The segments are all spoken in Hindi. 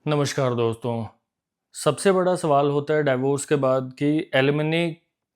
नमस्कार दोस्तों। सबसे बड़ा सवाल होता है डिवोर्स के बाद कि एलिमनी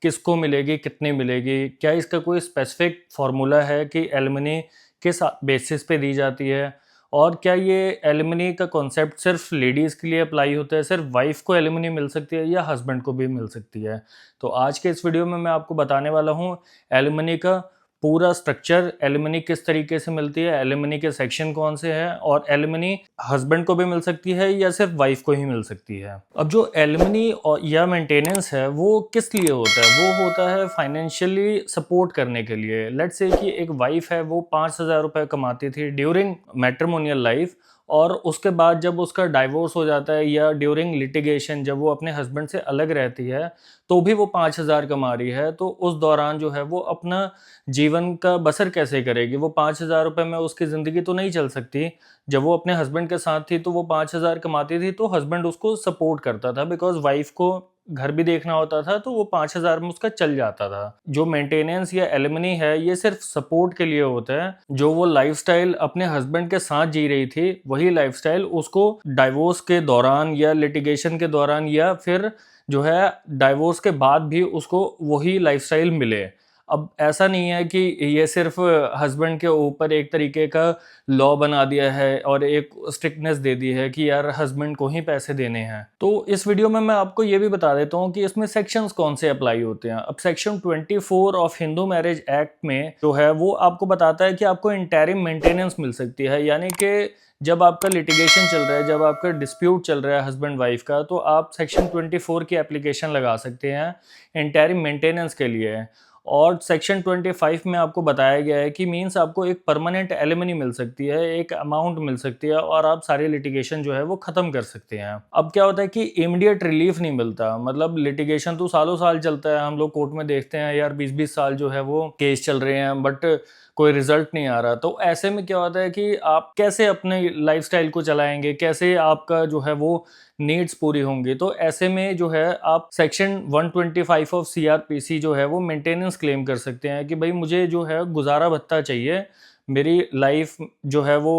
किसको मिलेगी, कितनी मिलेगी? क्या इसका कोई स्पेसिफिक फार्मूला है कि एलिमनी किस बेसिस पे दी जाती है? और क्या ये एलिमनी का कॉन्सेप्ट सिर्फ लेडीज़ के लिए अप्लाई होता है, सिर्फ वाइफ़ को एलिमनी मिल सकती है या हस्बैंड को भी मिल सकती है? तो आज के इस वीडियो में मैं आपको बताने वाला हूँ एलिमनी का पूरा स्ट्रक्चर, एलिमनी किस तरीके से मिलती है, एलिमनी के सेक्शन कौन से हैं और एलिमनी हस्बैंड को भी मिल सकती है या सिर्फ वाइफ को ही मिल सकती है। अब जो एलिमनी और या मेंटेनेंस है वो किस लिए होता है? वो होता है फाइनेंशियली सपोर्ट करने के लिए। लेट्स से कि एक वाइफ है, वो 5,000 रुपए कमाती थी ड्यूरिंग मैट्रिमोनियल लाइफ और उसके बाद जब उसका डाइवोर्स हो जाता है या ड्यूरिंग लिटिगेशन जब वो अपने हस्बैंड से अलग रहती है, तो भी वो 5,000 कमा रही है। तो उस दौरान जो है वो अपना जीवन का बसर कैसे करेगी? वो 5,000 रुपए में उसकी ज़िंदगी तो नहीं चल सकती। जब वो अपने हस्बैंड के साथ थी तो वो 5,000 कमाती थी तो हस्बैंड उसको सपोर्ट करता था बिकॉज़ वाइफ़ को घर भी देखना होता था तो वो 5,000 में उसका चल जाता था। जो मेंटेनेंस या एलिमनी है ये सिर्फ़ सपोर्ट के लिए होता है। जो वो लाइफ़स्टाइल अपने हस्बैंड के साथ जी रही थी, वही लाइफ़स्टाइल उसको डाइवोर्स के दौरान या लिटिगेशन के दौरान या फिर जो है डाइवोर्स के बाद भी उसको वही लाइफ़स्टाइल मिले। अब ऐसा नहीं है कि ये सिर्फ़ हस्बैंड के ऊपर एक तरीके का लॉ बना दिया है और एक स्ट्रिक्टनेस दे दी है कि यार हस्बैंड को ही पैसे देने हैं। तो इस वीडियो में मैं आपको ये भी बता देता हूँ कि इसमें सेक्शंस कौन से अप्लाई होते हैं। अब section 24 of Hindu marriage act में जो है वो आपको बताता है कि आपको इंटरिम मेंटेनेंस मिल सकती है, यानी कि जब आपका लिटिगेशन चल रहा है, जब आपका डिस्प्यूट चल रहा है हस्बैंड वाइफ का, तो आप सेक्शन 24 की एप्लीकेशन लगा सकते हैं इंटरिम मेंटेनेंस के लिए। और सेक्शन 25 में आपको बताया गया है कि मीन्स आपको एक परमानेंट एलिमनी मिल सकती है, एक अमाउंट मिल सकती है और आप सारे लिटिगेशन जो है वो ख़त्म कर सकते हैं। अब क्या होता है कि इमीडिएट रिलीफ नहीं मिलता, मतलब लिटिगेशन तो सालों साल चलता है। हम लोग कोर्ट में देखते हैं यार 20-20 साल जो है वो केस चल रहे हैं बट कोई रिजल्ट नहीं आ रहा। तो ऐसे में क्या होता है कि आप कैसे अपने लाइफ़स्टाइल को चलाएँगे, कैसे आपका जो है वो नीड्स पूरी होंगी। तो ऐसे में जो है आप सेक्शन 125 ऑफ सीआरपीसी जो है वो मेंटेनेंस क्लेम कर सकते हैं कि भाई मुझे जो है गुज़ारा भत्ता चाहिए। मेरी लाइफ जो है वो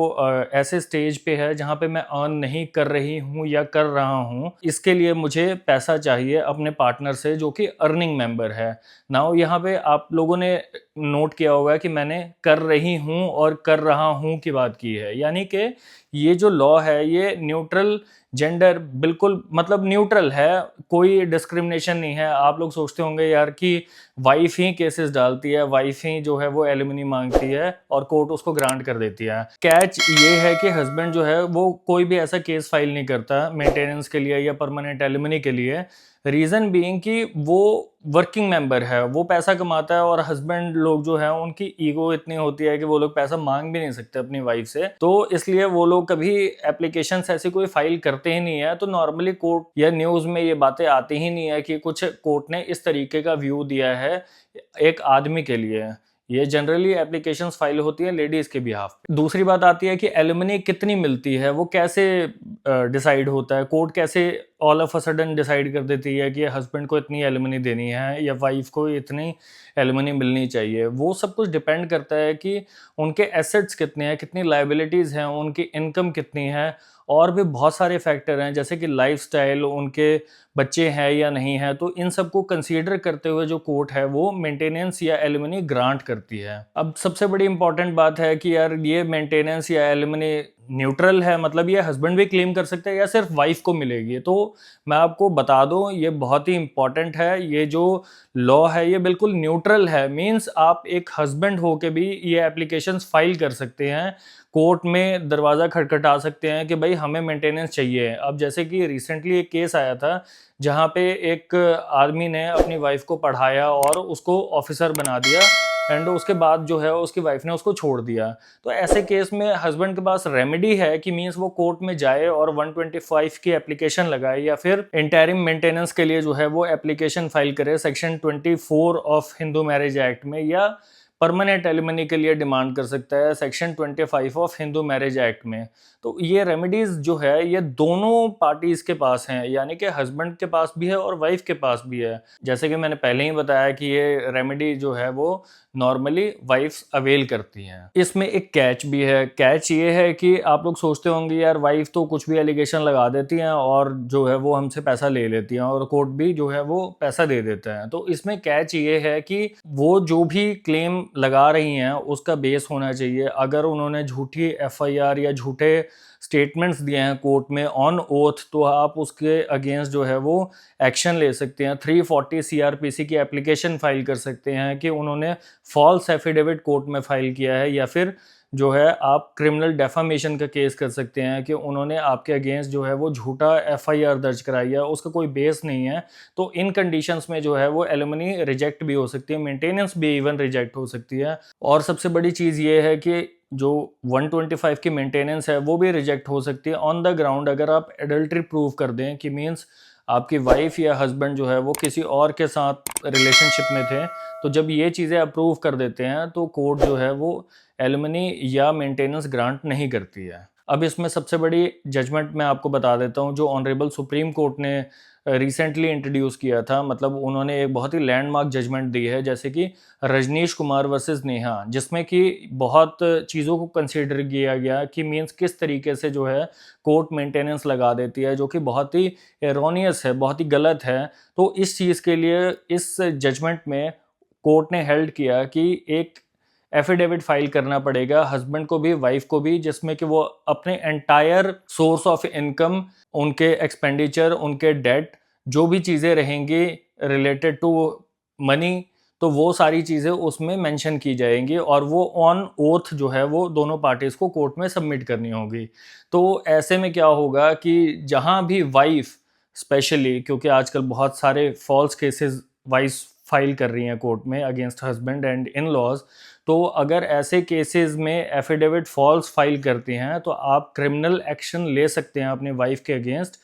ऐसे स्टेज पे है जहाँ पे मैं अर्न नहीं कर रही हूँ या कर रहा हूँ। इसके लिए मुझे पैसा चाहिए अपने पार्टनर से जो कि अर्निंग मेंबर है। नाउ यहाँ पे आप लोगों ने नोट किया होगा कि मैंने कर रही हूँ और कर रहा हूँ की बात की है। यानी कि ये जो लॉ है ये न्यूट्रल जेंडर बिल्कुल मतलब न्यूट्रल है, कोई डिस्क्रिमिनेशन नहीं है। आप लोग सोचते होंगे यार कि वाइफ ही केसेस डालती है, वाइफ ही जो है वो एलिमनी मांगती है और कोर्ट उसको ग्रांट कर देती है। कैच ये है कि हस्बैंड जो है वो कोई भी ऐसा केस फाइल नहीं करता मेंटेनेंस के लिए या परमानेंट एलिमनी के लिए। रीज़न बीइंग कि वो वर्किंग मेंबर है, वो पैसा कमाता है और हस्बैंड लोग जो हैं उनकी ईगो इतनी होती है कि वो लोग पैसा मांग भी नहीं सकते अपनी वाइफ से। तो इसलिए वो लोग कभी एप्लीकेशंस ऐसी कोई फाइल करते ही नहीं है। तो नॉर्मली कोर्ट या न्यूज़ में ये बातें आती ही नहीं है कि कुछ कोर्ट ने इस तरीके का व्यू दिया है एक आदमी के लिए। ये जनरली एप्लीकेशंस फाइल होती है लेडीज़ के बिहाफ पे। दूसरी बात आती है कि एलिमनी कितनी मिलती है, वो कैसे डिसाइड होता है? कोर्ट कैसे all of a sudden decide कर देती है कि हस्बैंड को इतनी एलिमनी देनी है या वाइफ को इतनी एलिमनी मिलनी चाहिए? वो सब कुछ डिपेंड करता है कि उनके एसेट्स कितने हैं, कितनी लायबिलिटीज़ हैं, उनकी इनकम कितनी है और भी बहुत सारे फैक्टर हैं जैसे कि लाइफ़स्टाइल, उनके बच्चे हैं या नहीं हैं। तो इन सबको कंसीडर करते हुए जो कोर्ट है वो मेंटेनेंस या एलिमनी ग्रांट करती है। अब सबसे बड़ी इंपॉर्टेंट बात है कि यार ये मेंटेनेंस या एलिमनी न्यूट्रल है, मतलब ये हस्बैंड भी क्लेम कर सकते हैं या सिर्फ वाइफ को मिलेगी। तो मैं आपको बता दूं ये बहुत ही इंपॉर्टेंट है। ये जो लॉ है ये बिल्कुल न्यूट्रल है, मींस आप एक हस्बैंड होके भी ये एप्लीकेशंस फाइल कर सकते हैं, कोर्ट में दरवाज़ा खटखटा सकते हैं कि भाई हमें मेंटेनेंस चाहिए। अब जैसे कि रिसेंटली एक केस आया था जहाँ पे एक आदमी ने अपनी वाइफ को पढ़ाया और उसको ऑफिसर बना दिया एंड उसके बाद जो है उसकी वाइफ ने उसको छोड़ दिया। तो ऐसे केस में हस्बैंड के पास रेमेडी है कि मीन्स वो कोर्ट में जाए और 125 की एप्लीकेशन लगाए या फिर इंटरिम मेंटेनेंस के लिए जो है वो एप्लीकेशन फाइल करे section 24 of Hindu marriage act में या परमानेंट एलिमनी के लिए डिमांड कर सकता है section 25 of Hindu marriage act में। तो ये रेमेडीज जो है ये दोनों पार्टीज के पास हैं, यानी कि हस्बैंड के पास भी है और वाइफ के पास भी है। जैसे कि मैंने पहले ही बताया कि ये रेमेडी जो है वो नॉर्मली वाइफ्स अवेल करती हैं। इसमें एक कैच भी है। कैच ये है कि आप लोग सोचते होंगे यार वाइफ तो कुछ भी एलिगेशन लगा देती हैं और जो है वो हमसे पैसा ले लेती हैं और कोर्ट भी जो है वो पैसा दे देता है। तो इसमें कैच ये है कि वो जो भी क्लेम लगा रही हैं उसका बेस होना चाहिए। अगर उन्होंने झूठी एफआईआर या झूठे स्टेटमेंट्स दिए हैं कोर्ट में ऑन ओथ, तो आप उसके अगेंस्ट जो है वो एक्शन ले सकते हैं। 340 सीआरपीसी की एप्लीकेशन फाइल कर सकते हैं कि उन्होंने फॉल्स एफिडेविट कोर्ट में फाइल किया है, या फिर जो है आप क्रिमिनल डेफामेशन का केस कर सकते हैं कि उन्होंने आपके अगेंस्ट जो है वो झूठा एफआईआर दर्ज कराई है, उसका कोई बेस नहीं है। तो इन कंडीशंस में जो है वो एलिमनी रिजेक्ट भी हो सकती है, मेंटेनेंस भी इवन रिजेक्ट हो सकती है। और सबसे बड़ी चीज़ ये है कि जो 125 की मेंटेनेंस है वो भी रिजेक्ट हो सकती है ऑन द ग्राउंड अगर आप एडल्ट्री प्रूव कर दें कि मीन्स आपकी वाइफ या हस्बैंड जो है वो किसी और के साथ रिलेशनशिप में थे। तो जब ये चीज़ें अप्रूव कर देते हैं तो कोर्ट जो है वो एलिमनी या मेंटेनेंस ग्रांट नहीं करती है। अब इसमें सबसे बड़ी जजमेंट मैं आपको बता देता हूँ जो ऑनरेबल सुप्रीम कोर्ट ने रिसेंटली इंट्रोड्यूस किया था। मतलब उन्होंने एक बहुत ही लैंडमार्क जजमेंट दी है, जैसे कि रजनीश कुमार वर्सेस नेहा, जिसमें कि बहुत चीज़ों को कंसीडर किया गया कि मीन्स किस तरीके से जो है कोर्ट मेंटेनेंस लगा देती है, जो कि बहुत ही एरोनियस है, बहुत ही गलत है। तो इस चीज़ के लिए इस जजमेंट में कोर्ट ने हेल्ड किया कि एक एफिडेविट फाइल करना पड़ेगा हस्बैंड को भी वाइफ को भी, जिसमें कि वो अपने एंटायर सोर्स ऑफ इनकम, उनके एक्सपेंडिचर, उनके डेट, जो भी चीज़ें रहेंगी रिलेटेड टू मनी, तो वो सारी चीज़ें उसमें मेंशन की जाएंगी और वो ऑन ओथ जो है वो दोनों पार्टीज़ को कोर्ट में सबमिट करनी होगी। तो ऐसे में क्या होगा कि जहाँ भी वाइफ स्पेशली, क्योंकि आजकल बहुत सारे फॉल्स केसेस वाइफ फाइल कर रही हैं कोर्ट में against husband and in laws, तो अगर ऐसे केसेस में एफिडेविट फॉल्स फाइल करती हैं तो आप क्रिमिनल एक्शन ले सकते हैं अपने वाइफ के अगेंस्ट,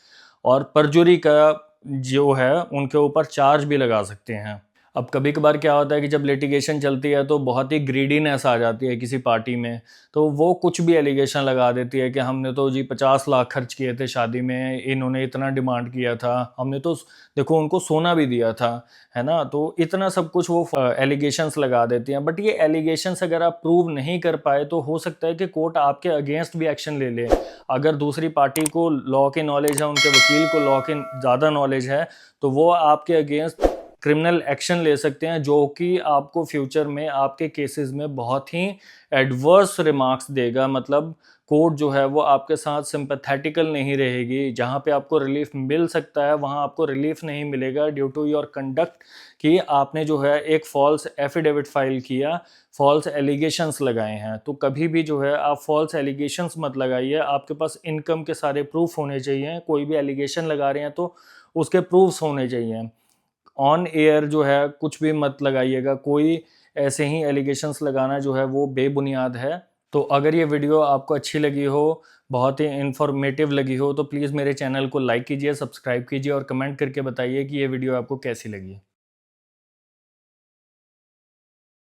और परजुरी का जो है उनके ऊपर चार्ज भी लगा सकते हैं। अब कभी कभार क्या होता है कि जब लिटिगेशन चलती है तो बहुत ही ग्रीडीनेस आ जाती है किसी पार्टी में, तो वो कुछ भी एलिगेशन लगा देती है कि हमने तो जी 50 लाख खर्च किए थे शादी में, इन्होंने इतना डिमांड किया था, हमने तो देखो उनको सोना भी दिया था, है ना। तो इतना सब कुछ वो एलिगेशंस लगा देती हैं। बट ये एलिगेशंस अगर आप प्रूव नहीं कर पाए तो हो सकता है कि कोर्ट आपके अगेंस्ट भी एक्शन ले ले। अगर दूसरी पार्टी को लॉ की नॉलेज है, उनके वकील को लॉ की ज़्यादा नॉलेज है, तो वो आपके अगेंस्ट क्रिमिनल एक्शन ले सकते हैं, जो कि आपको फ्यूचर में आपके केसेस में बहुत ही एडवर्स रिमार्क्स देगा। मतलब कोर्ट जो है वो आपके साथ सिंपैथेटिकल नहीं रहेगी। जहाँ पे आपको रिलीफ मिल सकता है वहाँ आपको रिलीफ नहीं मिलेगा ड्यू टू योर कंडक्ट, कि आपने जो है एक फॉल्स एफिडेविट फाइल किया, फॉल्स एलिगेशंस लगाए हैं। तो कभी भी जो है आप फॉल्स एलिगेशंस मत लगाइए। आपके पास इनकम के सारे प्रूफ होने चाहिए। कोई भी एलिगेशन लगा रहे हैं तो उसके प्रूफ्स होने चाहिए। ऑन एयर जो है कुछ भी मत लगाइएगा। कोई ऐसे ही एलिगेशंस लगाना जो है वो बेबुनियाद है। तो अगर ये वीडियो आपको अच्छी लगी हो, बहुत ही इन्फॉर्मेटिव लगी हो, तो प्लीज़ मेरे चैनल को लाइक कीजिए, सब्सक्राइब कीजिए और कमेंट करके बताइए कि ये वीडियो आपको कैसी लगी।